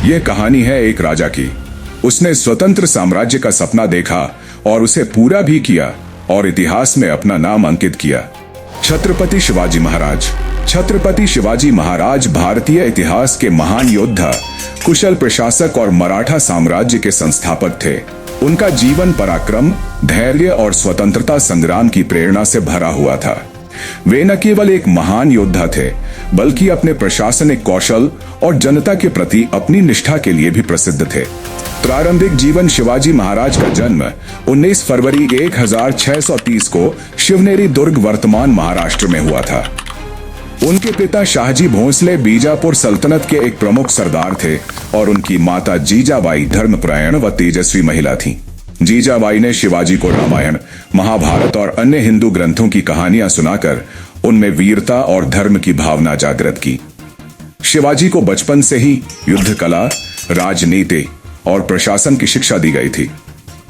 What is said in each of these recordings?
यह कहानी है एक राजा की। उसने स्वतंत्र साम्राज्य का सपना देखा और उसे पूरा भी किया और इतिहास में अपना नाम अंकित किया। छत्रपति शिवाजी महाराज। छत्रपति शिवाजी महाराज भारतीय इतिहास के महान योद्धा, कुशल प्रशासक और मराठा साम्राज्य के संस्थापक थे। उनका जीवन पराक्रम, धैर्य और स्वतंत्रता संग्राम की प्रेरणा से भरा हुआ था। वे न केवल एक महान योद्धा थे, बल्कि अपने प्रशासनिक कौशल और जनता के प्रति अपनी निष्ठा के लिए भी प्रसिद्ध थे। प्रारंभिक जीवन। शिवाजी महाराज का जन्म 19 फरवरी 1630 को शिवनेरी दुर्ग वर्तमान महाराष्ट्र में हुआ था। उनके पिता शाहजी भोंसले बीजापुर सल्तनत के एक प्रमुख सरदार थे और उनकी माता जीजाबाई धर्मपरायण व तेजस्वी महिला थीं। जीजाबाई ने शिवाजी को रामायण, महाभारत और अन्य हिंदू ग्रंथों की कहानियां सुनाकर उनमें वीरता और धर्म की भावना जागृत की। शिवाजी को बचपन से ही युद्ध कला, राजनीति और प्रशासन की शिक्षा दी गई थी।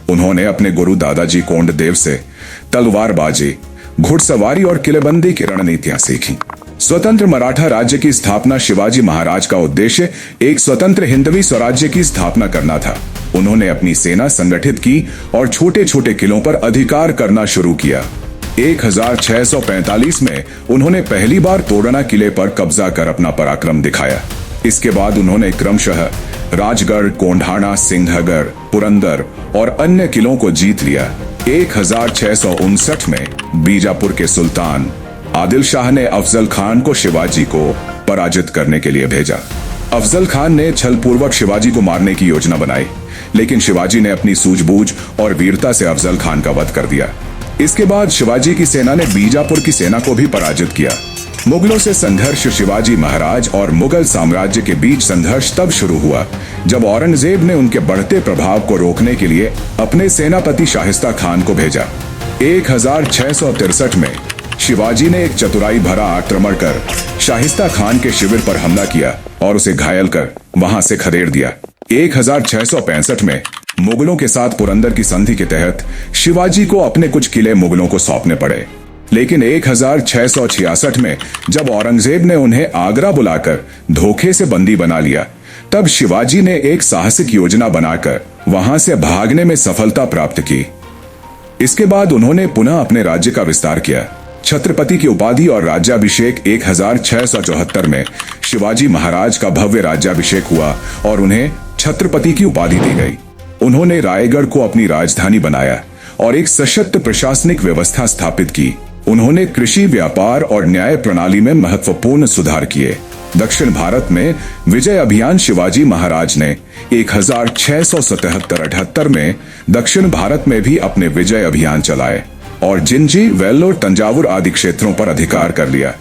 उन्होंने अपने गुरु दादाजी कोंडदेव से तलवारबाजी, घुड़सवारी और किलेबंदी की रणनीतियां सीखी। स्वतंत्र मराठा राज्य की स्थापना। शिवाजी महाराज का उद्देश्य एक स्वतंत्र हिंदवी स्वराज्य की स्थापना करना था। उन्होंने अपनी सेना संगठित की और छोटे छोटे किलों पर अधिकार करना शुरू किया। 1645 में उन्होंने पहली बार तोड़ना किले पर कब्जा कर अपना पराक्रम दिखाया। इसके बाद उन्होंने क्रमशः राजगढ़, कोंढाणा, सिंहगढ़, पुरंदर और अन्य किलों को जीत लिया। 1659 में बीजापुर के सुल्तान आदिल शाह ने अफजल खान को शिवाजी को पराजित करने के लिए भेजा। अफजल खान ने छलपूर्वक शिवाजी को मारने की योजना बनाई, लेकिन शिवाजी ने अपनी सूझबूझ और वीरता से अफजल खान का वध कर दिया। इसके बाद शिवाजी की सेना ने बीजापुर की सेना को भी पराजित किया। मुगलों से संघर्ष। शिवाजी महाराज और मुगल साम्राज्य के बीच संघर्ष तब शुरू हुआ जब औरंगजेब ने उनके बढ़ते प्रभाव को रोकने के लिए अपने सेनापति शाहिस्ता खान को भेजा। 1663 में शिवाजी ने एक चतुराई भरा आक्रमण कर शाहिस्ता खान के शिविर पर हमला किया और उसे घायल कर वहां से खदेड़ दिया। 1665 में मुगलों के साथ पुरंदर की संधि के तहत शिवाजी को अपने कुछ किले मुगलों को सौंपने पड़े। लेकिन 1666 में जब औरंगजेब ने उन्हें आगरा बुलाकर धोखे से बंदी बना लिया, तब शिवाजी ने एक साहसिक योजना बनाकर वहां से भागने में सफलता प्राप्त की। इसके बाद उन्होंने पुनः अपने राज्य का विस्तार किया। छत्रपति की उपाधि और राज्याभिषेक। 1674 में शिवाजी महाराज का भव्य राज्याभिषेक हुआ और उन्हें छत्रपति की उपाधि दी गई। उन्होंने रायगढ़ को अपनी राजधानी बनाया और एक सशक्त प्रशासनिक व्यवस्था स्थापित की। उन्होंने कृषि, व्यापार और न्याय प्रणाली में महत्वपूर्ण सुधार किए। दक्षिण भारत में विजय अभियान। शिवाजी महाराज ने 1677-78 में दक्षिण भारत में भी अपने विजय अभियान चलाए और जिंजी, वेल्लोर, तंजावुर आदि क्षेत्रों पर अधिकार कर लिया।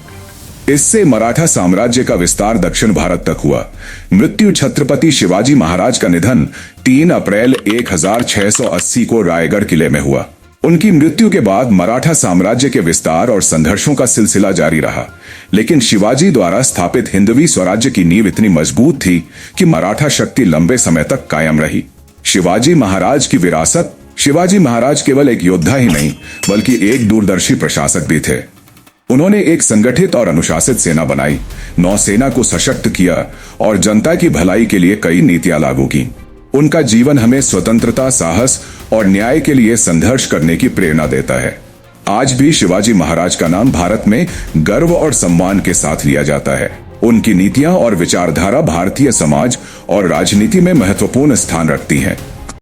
इससे मराठा साम्राज्य का विस्तार दक्षिण भारत तक हुआ। मृत्यु। छत्रपति शिवाजी महाराज का निधन 3 अप्रैल 1680 को रायगढ़ किले में हुआ। उनकी मृत्यु के बाद मराठा साम्राज्य के विस्तार और संघर्षों का सिलसिला जारी रहा, लेकिन शिवाजी द्वारा स्थापित हिंदवी स्वराज्य की नींव इतनी मजबूत थी कि मराठा शक्ति लंबे समय तक कायम रही। शिवाजी महाराज की विरासत। शिवाजी महाराज केवल एक योद्धा ही नहीं, बल्कि एक दूरदर्शी प्रशासक भी थे। उन्होंने एक संगठित और अनुशासित सेना बनाई, नौसेना को सशक्त किया और जनता की भलाई के लिए कई नीतियां लागू की। उनका जीवन हमें स्वतंत्रता, साहस और न्याय के लिए संघर्ष करने की प्रेरणा देता है। आज भी शिवाजी महाराज का नाम भारत में गर्व और सम्मान के साथ लिया जाता है। उनकी नीतियां और विचारधारा भारतीय समाज और राजनीति में महत्वपूर्ण स्थान रखती हैं।